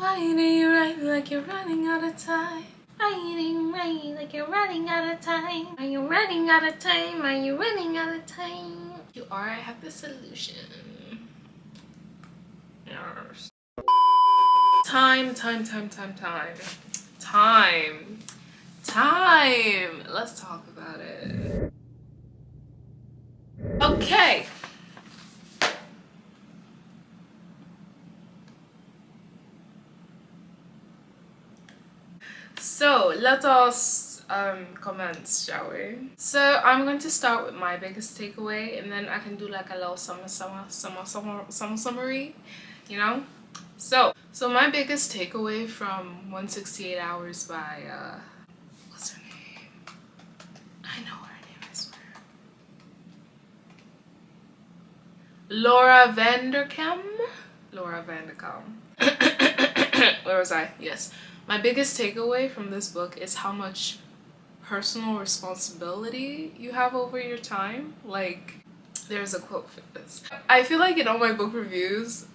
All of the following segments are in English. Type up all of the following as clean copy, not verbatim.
Why didn't you write like you're running out of time? Why didn't you write like you're running out of time? Are you running out of time? Are you running out of time? You are, I have the solution. Yes. Time. Let's talk about it. Okay. So let us comments, shall we? So I'm going to start with my biggest takeaway, and then I can do like a little summary, you know. So my biggest takeaway from 168 Hours by what's her name? I know her name, I swear. Laura Vanderkam. Where was I? Yes. My biggest takeaway from this book is how much personal responsibility you have over your time. Like, there's a quote for this. I feel like in all my book reviews,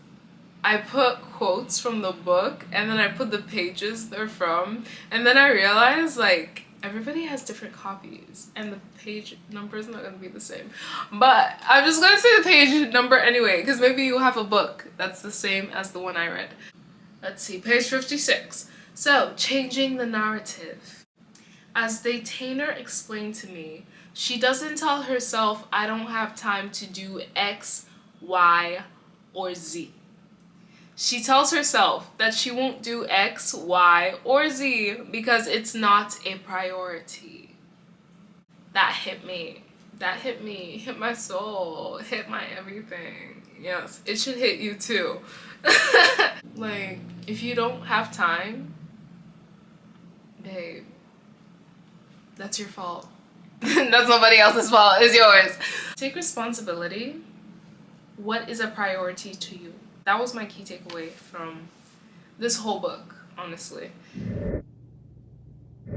I put quotes from the book and then I put the pages they're from, and then I realized like everybody has different copies and the page number is not going to be the same, but I'm just going to say the page number anyway, because maybe you have a book that's the same as the one I read. Let's see, page 56. So, changing the narrative. As Detainer explained to me, she doesn't tell herself, I don't have time to do X, Y, or Z. She tells herself that she won't do X, Y, or Z because it's not a priority. That hit me. That hit me. Hit my soul. Hit my everything. Yes, it should hit you too. Like, if you don't have time, babe, that's your fault. That's nobody else's fault. It's yours. Take responsibility. What is a priority to you? That was my key takeaway from this whole book, honestly.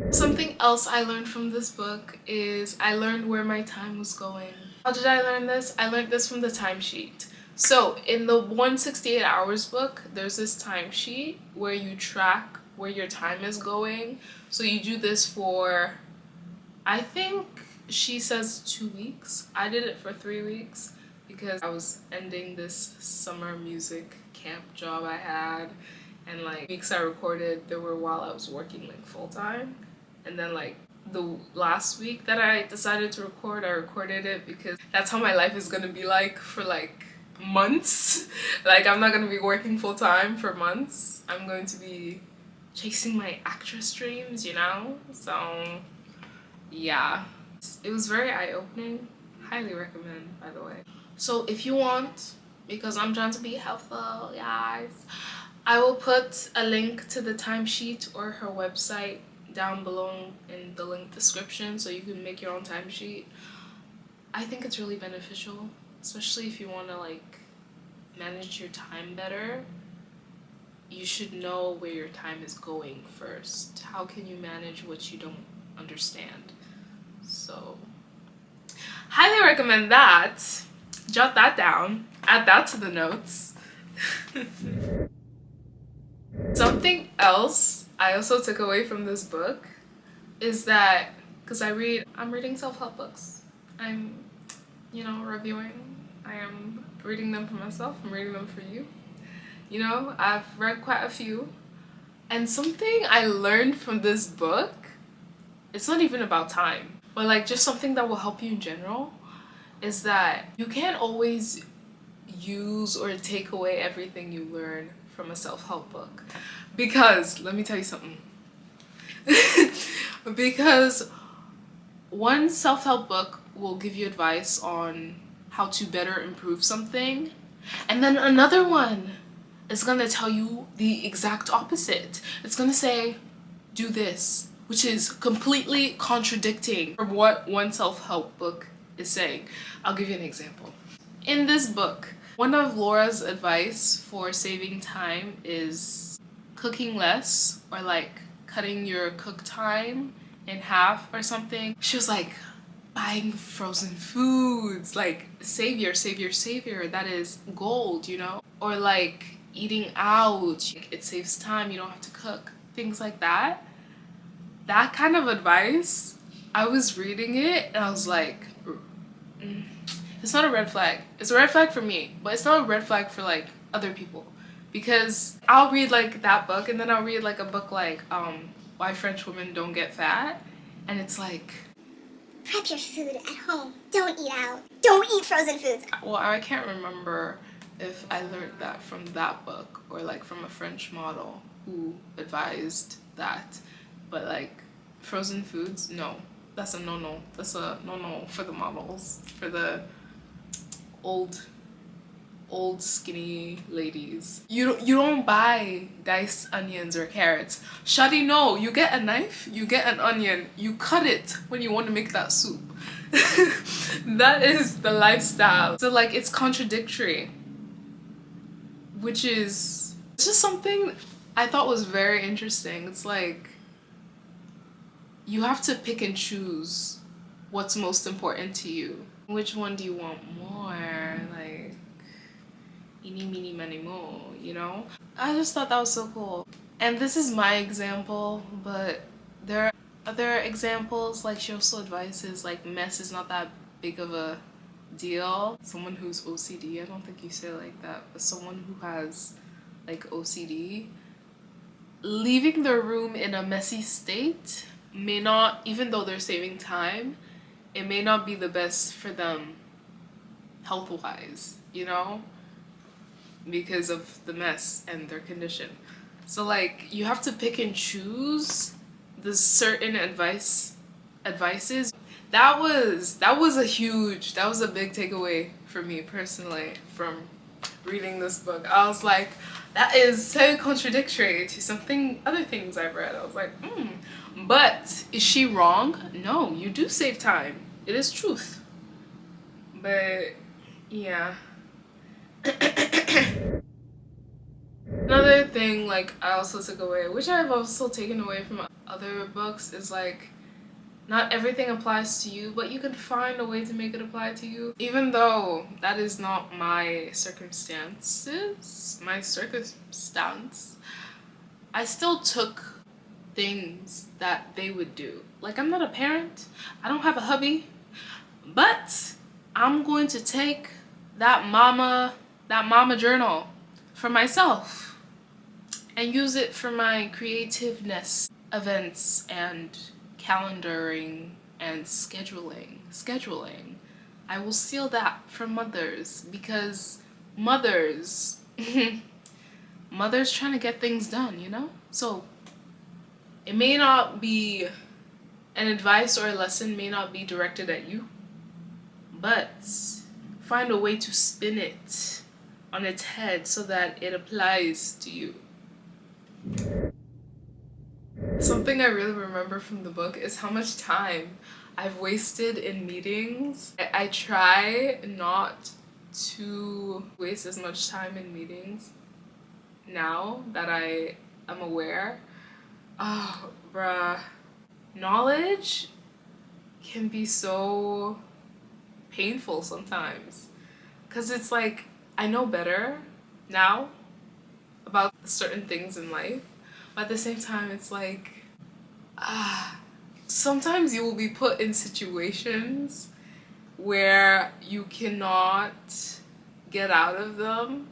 Something else I learned from this book is I learned where my time was going. How did I learn this? I learned this from the timesheet. So in the 168 Hours book, there's this timesheet where you track where your time is going. So you do this for, I think she says 2 weeks. I did it for 3 weeks because I was ending this summer music camp job I had, and like weeks I recorded, they were while I was working like full-time, and then like the last week that I decided to record, I recorded it because that's how my life is gonna be like for like months. Like, I'm not gonna be working full-time for months. I'm going to be chasing my actress dreams, you know? So yeah, it was very eye-opening. Highly recommend, by the way. So if you want, because I'm trying to be helpful, guys, I will put a link to the timesheet or her website down below in the link description so you can make your own timesheet. I think it's really beneficial, especially if you want to like manage your time better. You should know where your time is going first. How can you manage what you don't understand? So highly recommend that. Jot that down. Add that to the notes. Something else I also took away from this book is that, because I'm reading self-help books. I'm, you know, reviewing. I am reading them for myself. I'm reading them for you. You know, I've read quite a few. And something I learned from this book, it's not even about time, but like just something that will help you in general, is that you can't always use or take away everything you learn from a self-help book. Because, let me tell you something. Because one self-help book will give you advice on how to better improve something, and then another one is gonna tell you the exact opposite. It's gonna say, do this, which is completely contradicting from what one self-help book is saying. I'll give you an example. In this book, one of Laura's advice for saving time is cooking less, or like cutting your cook time in half or something. She was like, buying frozen foods, like savior, that is gold, you know? Or like eating out, it saves time, you don't have to cook, things like that. That kind of advice, I was reading it and I was like, it's not a red flag. It's a red flag for me, but it's not a red flag for like other people, because I'll read like that book and then I'll read like a book like Why French Women Don't Get Fat, and it's like, prep your food at home. Don't eat out. Don't eat frozen foods. well, I can't remember if I learned that from that book or like from a French model who advised that, but like frozen foods, no, that's a no-no. That's a no-no for the models, for the old skinny ladies. You don't buy diced onions or carrots. Shawty, no, you get a knife, you get an onion, you cut it when you want to make that soup. That is the lifestyle. So like, it's contradictory, which is just something I thought was very interesting. It's like, you have to pick and choose what's most important to you. Which one do you want more? Like, eeny, meeny, miny, mo, you know? I just thought that was so cool. And this is my example, but there are other examples. Like, she also advises like mess is not that big of a deal. Someone who's OCD, I don't think you say it like that, but someone who has like OCD, leaving their room in a messy state may not, even though they're saving time, it may not be the best for them health-wise, you know, because of the mess and their condition. So like, you have to pick and choose the certain advices. That was a big takeaway for me personally from reading this book. I was like, that is so contradictory to other things I've read. I was like, but is she wrong? No, you do save time. It is truth. But yeah. Another thing like I also took away, which I've also taken away from other books, is like, not everything applies to you, but you can find a way to make it apply to you. Even though that is not my circumstance, I still took things that they would do. Like, I'm not a parent, I don't have a hubby, but I'm going to take that mama journal for myself and use it for my creativeness, events and calendaring and scheduling. I will steal that from mothers, because mothers trying to get things done, you know? So it may not be an advice, or a lesson may not be directed at you, but find a way to spin it on its head so that it applies to you. Something I really remember from the book is how much time I've wasted in meetings. I try not to waste as much time in meetings now that I am aware. Oh, bruh. Knowledge can be so painful sometimes, because it's like, I know better now about certain things in life, but at the same time it's like, sometimes you will be put in situations where you cannot get out of them,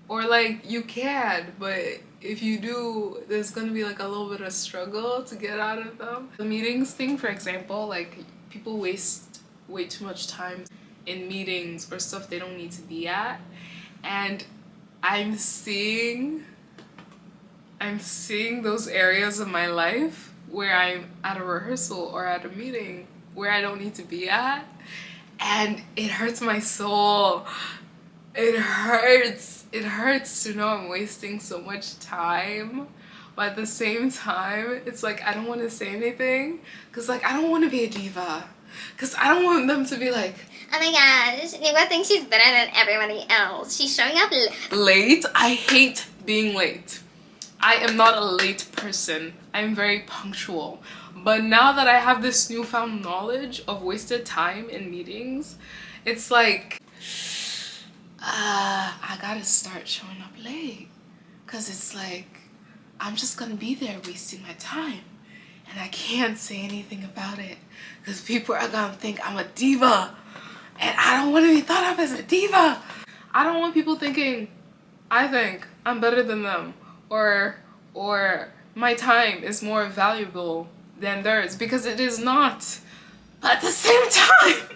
or like you can, but if you do, there's gonna be like a little bit of struggle to get out of them. The meetings thing, for example, like, people waste way too much time in meetings or stuff they don't need to be at, and I'm seeing those areas of my life where I'm at a rehearsal or at a meeting where I don't need to be at, and it hurts my soul. It hurts to know I'm wasting so much time, but at the same time it's like, I don't want to say anything, because like, I don't want to be a diva, because I don't want them to be like, oh my gosh, Niwa thinks she's better than everybody else. She's showing up late. I hate being late. I am not a late person. I'm very punctual. But now that I have this newfound knowledge of wasted time in meetings, it's like, I gotta start showing up late. because it's like I'm just gonna be there wasting my time and I can't say anything about it because people are gonna think I'm a diva and I don't want to be thought of as a diva. I don't want people thinking I think I'm better than them or my time is more valuable than theirs, because it is not. But at the same time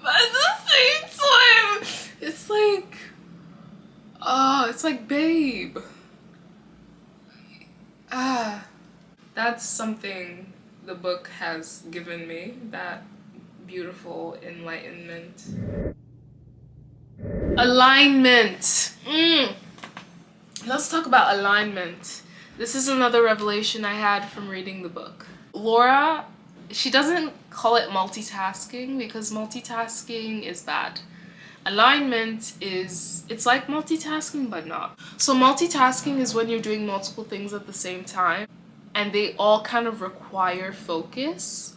but at the same time, it's like, babe. That's something the book has given me, that beautiful enlightenment. Alignment. Let's talk about alignment. This is another revelation I had from reading the book. Laura, she doesn't call it multitasking because multitasking is bad. Alignment is, it's like multitasking but not. So multitasking is when you're doing multiple things at the same time and they all kind of require focus,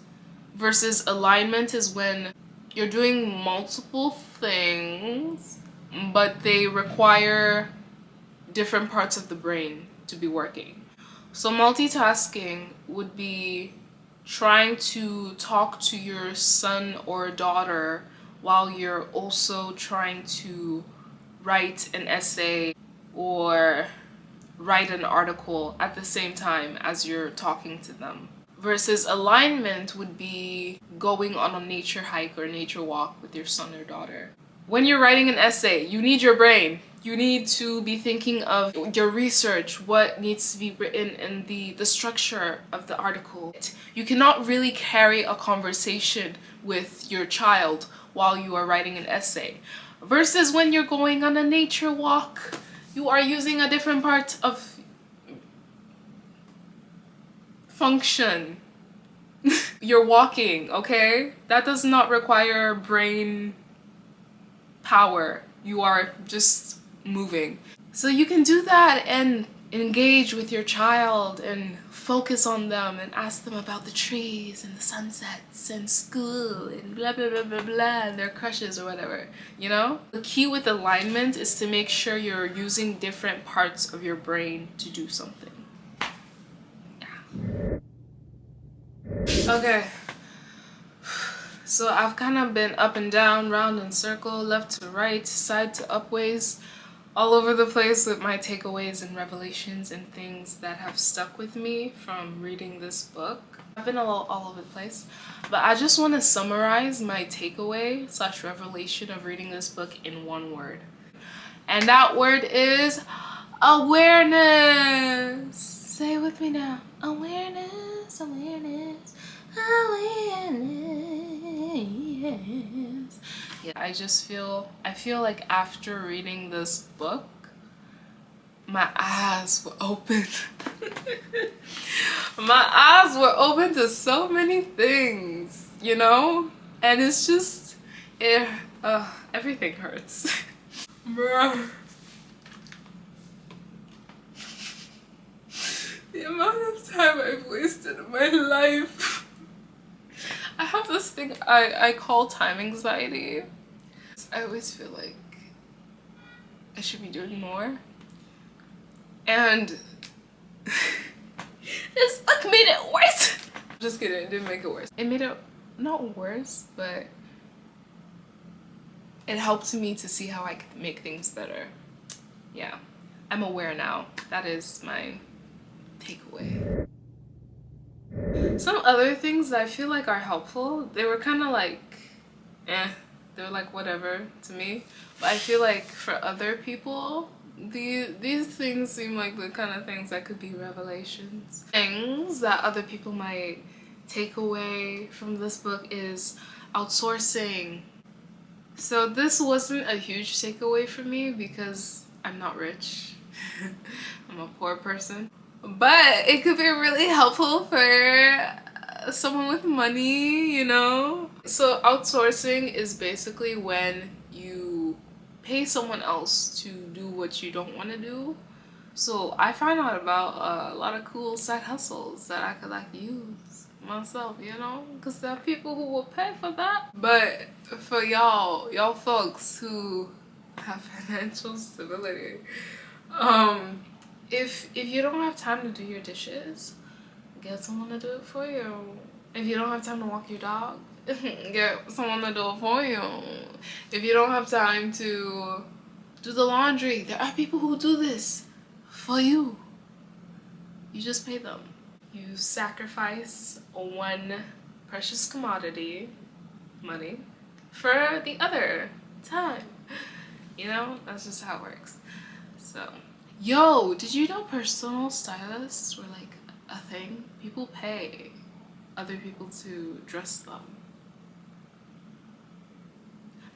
versus alignment is when you're doing multiple things but they require different parts of the brain to be working. So multitasking would be trying to talk to your son or daughter while you're also trying to write an essay or write an article at the same time as you're talking to them. Versus alignment would be going on a nature hike or nature walk with your son or daughter. When you're writing an essay, you need your brain. You need to be thinking of your research, what needs to be written in the structure of the article. You cannot really carry a conversation with your child while you are writing an essay. Versus when you're going on a nature walk, you are using a different part of function. You're walking, okay? That does not require brain power. You are just moving. So you can do that and engage with your child and focus on them and ask them about the trees and the sunsets and school and blah blah blah blah blah and their crushes or whatever, you know? The key with alignment is to make sure you're using different parts of your brain to do something. Yeah. Okay. So I've kind of been up and down, round and circle, left to right, side to upways, all over the place with my takeaways and revelations and things that have stuck with me from reading this book. I've been all over the place, but I just want to summarize my takeaway / revelation of reading this book in one word. And that word is awareness. Say it with me now. Awareness, awareness, awareness. Yeah, I feel like after reading this book, my eyes were open. My eyes were open to so many things, you know? And it's just, everything hurts. Bruh. The amount of time I've wasted in my life. I have this thing I call time anxiety. I always feel like I should be doing more. And this book made it worse. Just kidding, it didn't make it worse. It made it not worse, but it helped me to see how I could make things better. Yeah, I'm aware now. That is my takeaway. Some other things that I feel like are helpful, they were kind of like, they were like whatever to me. But I feel like for other people, these things seem like the kind of things that could be revelations. Things that other people might take away from this book is outsourcing. So this wasn't a huge takeaway for me because I'm not rich. I'm a poor person. But it could be really helpful for someone with money, you know? So outsourcing is basically when you pay someone else to do what you don't want to do. So I found out about a lot of cool side hustles that I could like use myself, you know? Because there are people who will pay for that. But for y'all folks who have financial stability. If you don't have time to do your dishes, get someone to do it for you. If you don't have time to walk your dog, get someone to do it for you. If you don't have time to do the laundry, there are people who do this for you. You just pay them. You sacrifice one precious commodity, money, for the other, time. You know, that's just how it works. So, yo, did you know personal stylists were like a thing? People pay other people to dress them.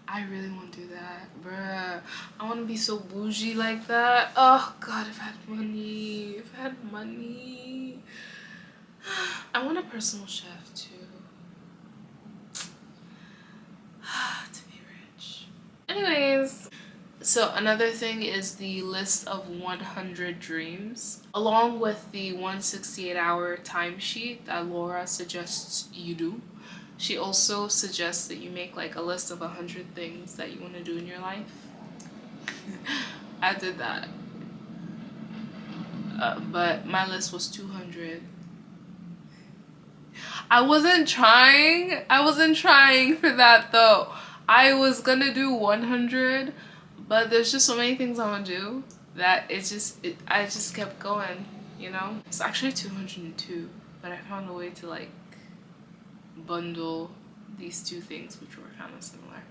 I really want to do that, bruh. I want to be so bougie like that. Oh god, if I had money, if I had money. I want a personal chef too. To be rich. Anyways, so another thing is the list of 100 dreams, along with the 168-hour timesheet that Laura suggests you do. She also suggests that you make like a list of 100 things that you want to do in your life. I did that, but my list was 200. I wasn't trying for that though. I was gonna do 100, but there's just so many things I want to do that I just kept going, you know? It's actually 202, but I found a way to like bundle these two things, which were kind of similar.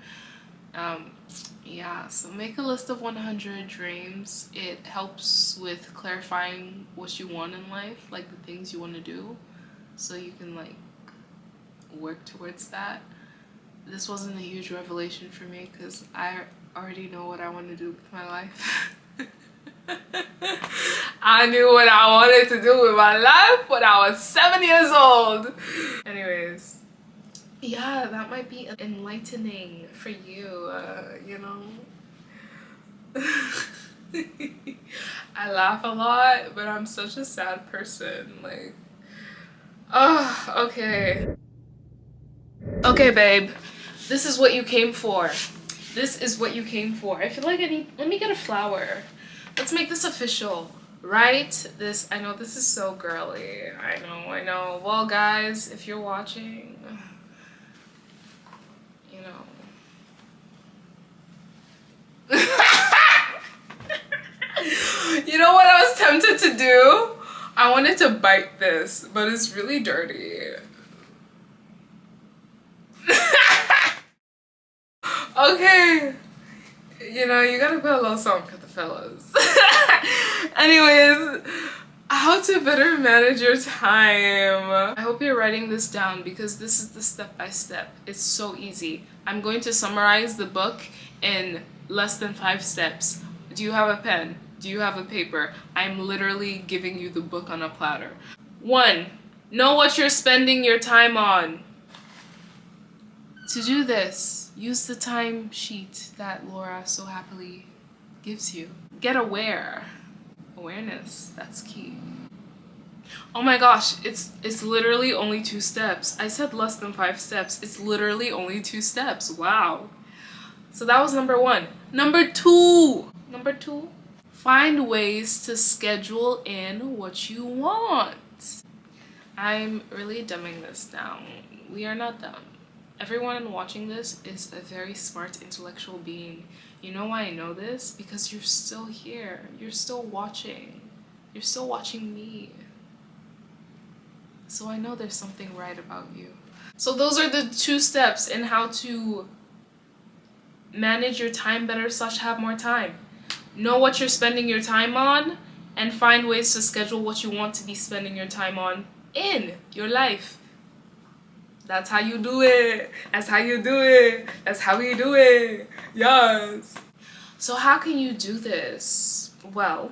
Yeah, so make a list of 100 dreams. It helps with clarifying what you want in life, like the things you want to do, so you can like work towards that. This wasn't a huge revelation for me because I already know what I want to do with my life. I knew what I wanted to do with my life when I was 7 years old. Anyways, yeah, that might be enlightening for you, you know. I laugh a lot, but I'm such a sad person. Like, oh, okay. Okay, babe. This is what you came for. This is what you came for. I feel like let me get a flower. Let's make this official. Right? I know this is so girly. I know. Well, guys, if you're watching, you know. You know what I was tempted to do? I wanted to bite this, but it's really dirty. Okay. You know, you gotta put a little something for the fellas. Anyways, how to better manage your time. I hope you're writing this down because this is the step-by-step. It's so easy. I'm going to summarize the book in less than 5 steps. Do you have a pen? Do you have a paper? I'm literally giving you the book on a platter. 1. Know what you're spending your time on. To do this, use the time sheet that Laura so happily gives you. Get aware. Awareness, that's key. Oh my gosh, it's literally only 2 steps. I said less than 5 steps. It's literally only 2 steps. Wow. So that was number 1. Number 2, find ways to schedule in what you want. I'm really dumbing this down. We are not dumb. Everyone watching this is a very smart intellectual being. You know why I know this? Because you're still here. You're still watching. You're still watching me. So I know there's something right about you. So those are the 2 steps in how to manage your time better / have more time. Know what you're spending your time on and find ways to schedule what you want to be spending your time on in your life. That's how you do it. That's how you do it. That's how we do it. Yes. So how can you do this? Well,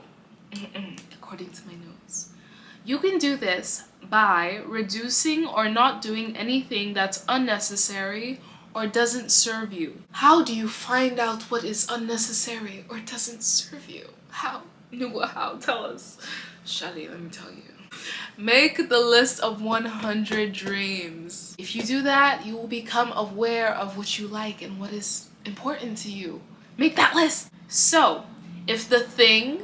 according to my notes, you can do this by reducing or not doing anything that's unnecessary or doesn't serve you. How do you find out what is unnecessary or doesn't serve you? How? How? Tell us. Shadi, let me tell you. Make the list of 100 dreams. If you do that, you will become aware of what you like and what is important to you. Make that list. So, if the thing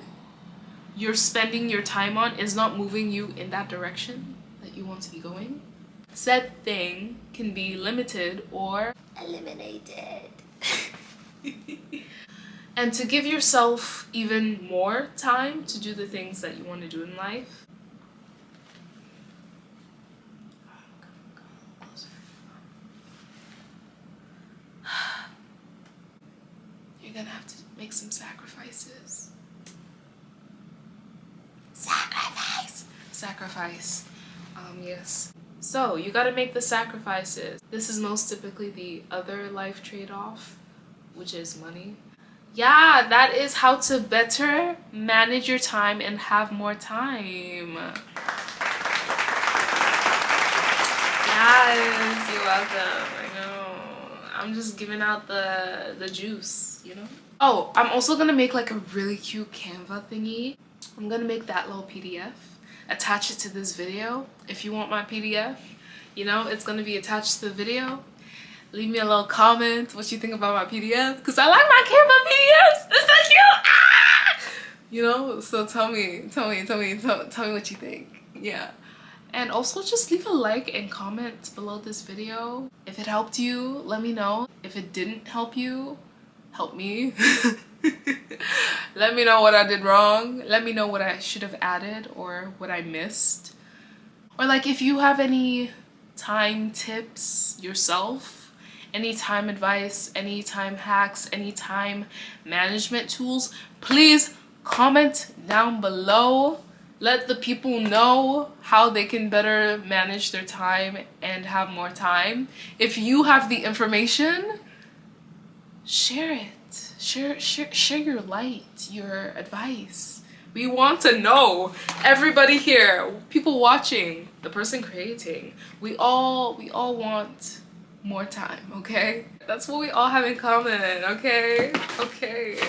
you're spending your time on is not moving you in that direction that you want to be going, said thing can be limited or eliminated. And to give yourself even more time to do the things that you want to do in life, you're gonna have to make some sacrifices. Sacrifice. Yes. So you gotta make the sacrifices. This is most typically the other life trade-off, which is money. Yeah, that is how to better manage your time and have more time. Yes, you're welcome. I know. I'm just giving out the juice, you know? Oh, I'm also gonna make like a really cute Canva thingy. I'm gonna make that little PDF, attach it to this video. If you want my PDF, you know, it's gonna be attached to the video. Leave me a little comment what you think about my PDF, because I like my Canva PDFs. They're so cute. Ah! You know, so tell me what you think. Yeah. And also just leave a like and comment below this video. If it helped you, let me know. If it didn't help you, help me. Let me know what I did wrong. Let me know what I should have added or what I missed. Or like if you have any time tips yourself, any time advice, any time hacks, any time management tools, please comment down below. Let the people know how they can better manage their time and have more time. If you have the information, share it. Share your light, your advice. We want to know. Everybody here, people watching, the person creating, we all want more time, okay? That's what we all have in common, okay? Okay.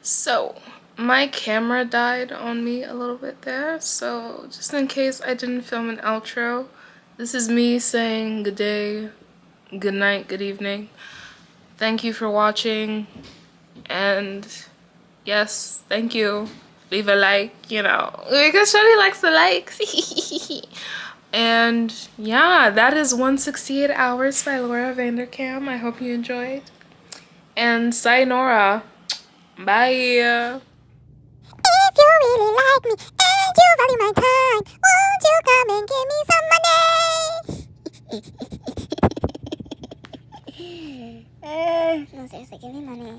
So, my camera died on me a little bit there, so just in case I didn't film an outro, this is me saying good day, good night, good evening. Thank you for watching, and yes, thank you. Leave a like, you know, because Shorty likes the likes. And yeah, that is 168 Hours by Laura Vanderkam. I hope you enjoyed. And sayonara. Bye. If you really like me and you value my time, won't you come and give me some money? No, seriously, give me money.